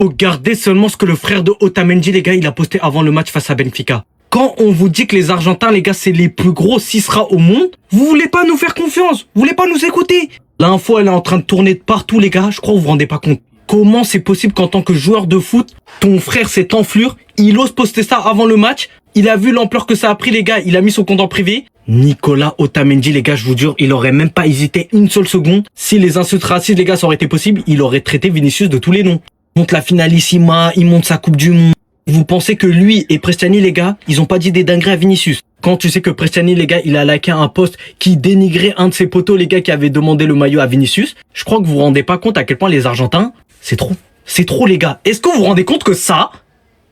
Regardez seulement ce que le frère de Otamendi, les gars, il a posté avant le match face à Benfica. Quand on vous dit que les Argentins, les gars, c'est les plus gros Cisra au monde, vous voulez pas nous faire confiance, vous voulez pas nous écouter. L'info, elle est en train de tourner de partout, les gars, je crois que vous vous rendez pas compte. Comment c'est possible qu'en tant que joueur de foot, ton frère cette enflure, il ose poster ça avant le match, il a vu l'ampleur que ça a pris, les gars, il a mis son compte en privé. Nicolas Otamendi, les gars, je vous jure, il aurait même pas hésité une seule seconde. Si les insultes racistes, les gars, ça aurait été possible, il aurait traité Vinicius de tous les noms. Il monte la finalissima, il monte sa Coupe du Monde. Vous pensez que lui et Prestiani, les gars, ils ont pas dit des dingueries à Vinicius? Quand tu sais que Prestiani, les gars, il a liké un post qui dénigrait un de ses potos, les gars, qui avait demandé le maillot à Vinicius, je crois que vous vous rendez pas compte à quel point les Argentins, c'est trop. C'est trop, les gars. Est-ce que vous vous rendez compte que ça,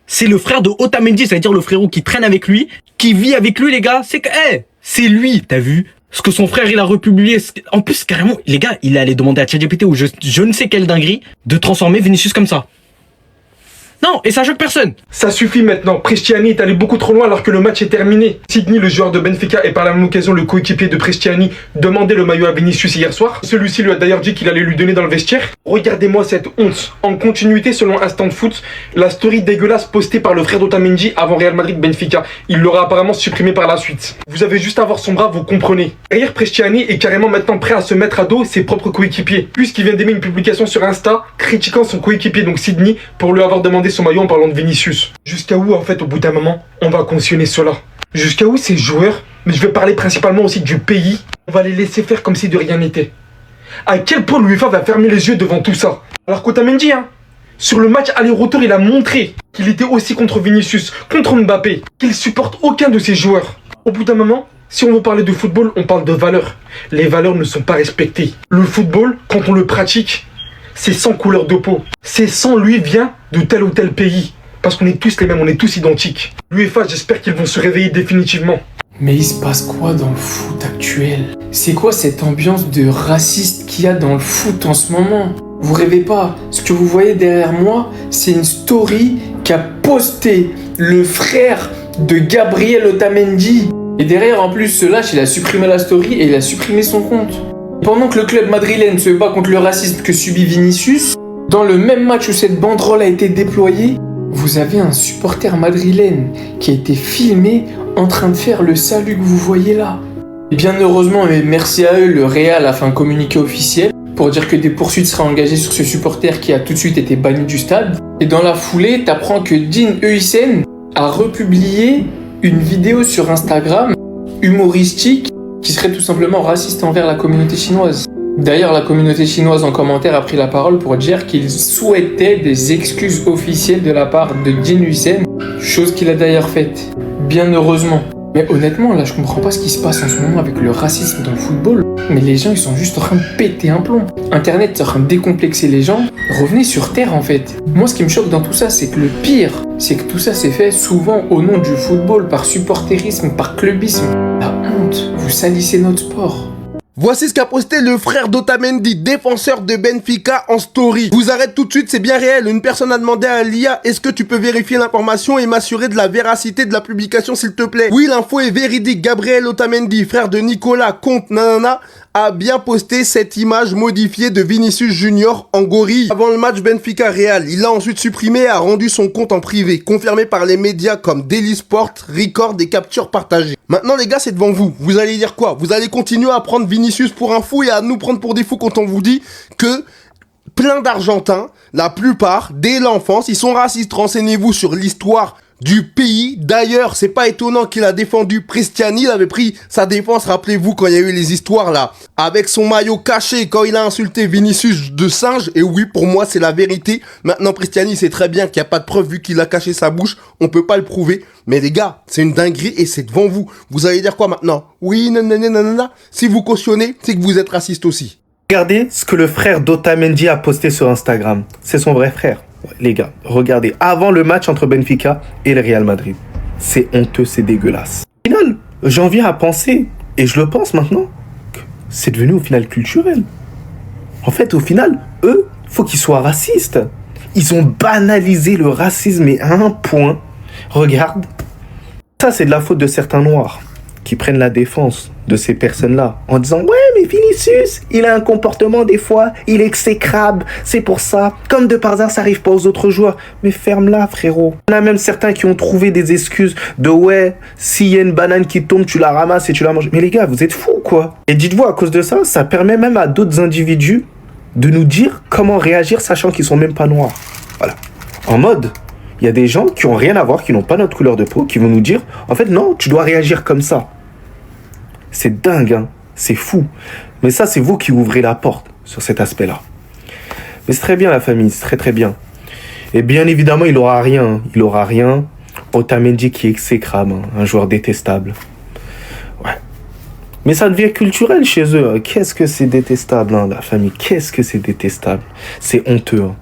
c'est le frère de Otamendi, c'est-à-dire le frérot qui traîne avec lui, qui vit avec lui, les gars? C'est que, c'est lui, t'as vu? Ce que son frère, il a republié. En plus, carrément, les gars, il est allé demander à ChatGPT ou je ne sais quelle dinguerie de transformer Vinicius comme ça. Non, et ça choque personne. Ça suffit maintenant, Prestiani est allé beaucoup trop loin alors que le match est terminé. Sidney, le joueur de Benfica, et par la même occasion le coéquipier de Prestiani, demandait le maillot à Vinicius hier soir. Celui-ci lui a d'ailleurs dit qu'il allait lui donner dans le vestiaire. Regardez-moi cette honte. En continuité, selon Instant Foot, la story dégueulasse postée par le frère d'Otamendi avant Real Madrid-Benfica. Il l'aura apparemment supprimée par la suite. Vous avez juste à voir son bras, vous comprenez. Derrière, Prestiani est carrément maintenant prêt à se mettre à dos ses propres coéquipiers, puisqu'il vient d'aimer une publication sur Insta critiquant son coéquipier, donc Sidney, pour lui avoir demandé son maillot en parlant de Vinicius. Jusqu'à où, en fait, au bout d'un moment, on va cautionner cela? Jusqu'à où ces joueurs, mais je vais parler principalement aussi du pays, on va les laisser faire comme si de rien n'était? À quel point l'UEFA va fermer les yeux devant tout ça? Alors qu'Otamendi, sur le match aller-retour, il a montré qu'il était aussi contre Vinicius, contre Mbappé, qu'il supporte aucun de ses joueurs. Au bout d'un moment, si on veut parler de football, on parle de valeurs. Les valeurs ne sont pas respectées. Le football, quand on le pratique, c'est sans couleur de peau. C'est sans lui vient de tel ou tel pays. Parce qu'on est tous les mêmes, on est tous identiques. L'UEFA, j'espère qu'ils vont se réveiller définitivement. Mais il se passe quoi dans le foot actuel? C'est quoi cette ambiance de raciste qu'il y a dans le foot en ce moment? Vous rêvez pas, ce que vous voyez derrière moi, c'est une story qu'a posté le frère de Gabriel Otamendi. Et derrière, en plus, ce lâche, il a supprimé la story et il a supprimé son compte. Pendant que le club madrilène se bat contre le racisme que subit Vinicius, dans le même match où cette banderole a été déployée, vous avez un supporter madrilène qui a été filmé en train de faire le salut que vous voyez là. Et bien heureusement, et merci à eux, le Real a fait un communiqué officiel pour dire que des poursuites seraient engagées sur ce supporter qui a tout de suite été banni du stade. Et dans la foulée, t'apprends que Dean Huijsen a republié une vidéo sur Instagram humoristique qui serait tout simplement raciste envers la communauté chinoise. D'ailleurs, la communauté chinoise en commentaire a pris la parole pour dire qu'il souhaitait des excuses officielles de la part de Dean Huijsen, chose qu'il a d'ailleurs faite, bien heureusement. Mais honnêtement, là, je comprends pas ce qui se passe en ce moment avec le racisme dans le football. Mais les gens, ils sont juste en train de péter un plomb. Internet est en train de décomplexer les gens. Revenez sur Terre, en fait. Moi, ce qui me choque dans tout ça, c'est que le pire, c'est que tout ça s'est fait souvent au nom du football, par supporterisme, par clubisme. La honte, vous salissez notre sport. Voici ce qu'a posté le frère d'Otamendi, défenseur de Benfica, en story. Vous arrête tout de suite, c'est bien réel. Une personne a demandé à l'IA, est-ce que tu peux vérifier l'information et m'assurer de la véracité de la publication, s'il te plaît? Oui, l'info est véridique. Gabriel Otamendi, frère de Nicolas, comte nanana, a bien posté cette image modifiée de Vinicius Junior en gorille avant le match Benfica Real. Il l'a ensuite supprimé et a rendu son compte en privé, confirmé par les médias comme Daily Sport, Record et captures partagées. Maintenant les gars, c'est devant vous. Vous allez dire quoi? Vous allez continuer à prendre Vinicius pour un fou et à nous prendre pour des fous quand on vous dit que plein d'Argentins, la plupart, dès l'enfance, ils sont racistes. Renseignez-vous sur l'histoire du pays. D'ailleurs, c'est pas étonnant qu'il a défendu Prestiani. Il avait pris sa défense, rappelez-vous, quand il y a eu les histoires là, avec son maillot caché, quand il a insulté Vinicius de singe. Et oui, pour moi, c'est la vérité. Maintenant, Prestiani sait très bien qu'il n'y a pas de preuve vu qu'il a caché sa bouche. On peut pas le prouver. Mais les gars, c'est une dinguerie et c'est devant vous. Vous allez dire quoi maintenant? Oui, nanana. Si vous cautionnez, c'est que vous êtes raciste aussi. Regardez ce que le frère d'Otamendi a posté sur Instagram. C'est son vrai frère. Les gars, regardez, avant le match entre Benfica et le Real Madrid. C'est honteux, c'est dégueulasse. Au final, j'en viens à penser, et je le pense maintenant, que c'est devenu au final culturel. En fait, au final, eux, faut qu'ils soient racistes. Ils ont banalisé le racisme et à un point. Regarde, ça c'est de la faute de certains noirs. qui prennent la défense de ces personnes-là en disant « Ouais, mais Vinicius, il a un comportement des fois, il est exécrable, c'est pour ça. Comme de par hasard, ça arrive pas aux autres joueurs. » Mais ferme-la, frérot. Il y en a même certains qui ont trouvé des excuses de « Ouais, s'il y a une banane qui tombe, tu la ramasses et tu la manges. » Mais les gars, vous êtes fous, quoi. Et dites-vous, à cause de ça, ça permet même à d'autres individus de nous dire comment réagir, sachant qu'ils sont même pas noirs. Voilà. En mode, il y a des gens qui ont rien à voir, qui n'ont pas notre couleur de peau, qui vont nous dire « En fait, non, tu dois réagir comme ça. » C'est dingue, hein. C'est fou. Mais ça, c'est vous qui ouvrez la porte sur cet aspect-là. Mais c'est très bien, la famille, c'est très très bien. Et bien évidemment, il aura rien. Hein. Il aura rien. Otamendi qui est exécrable, hein. Un joueur détestable. Ouais. Mais ça devient culturel chez eux. Qu'est-ce que c'est détestable, hein, la famille. Qu'est-ce que c'est détestable. C'est honteux. Hein.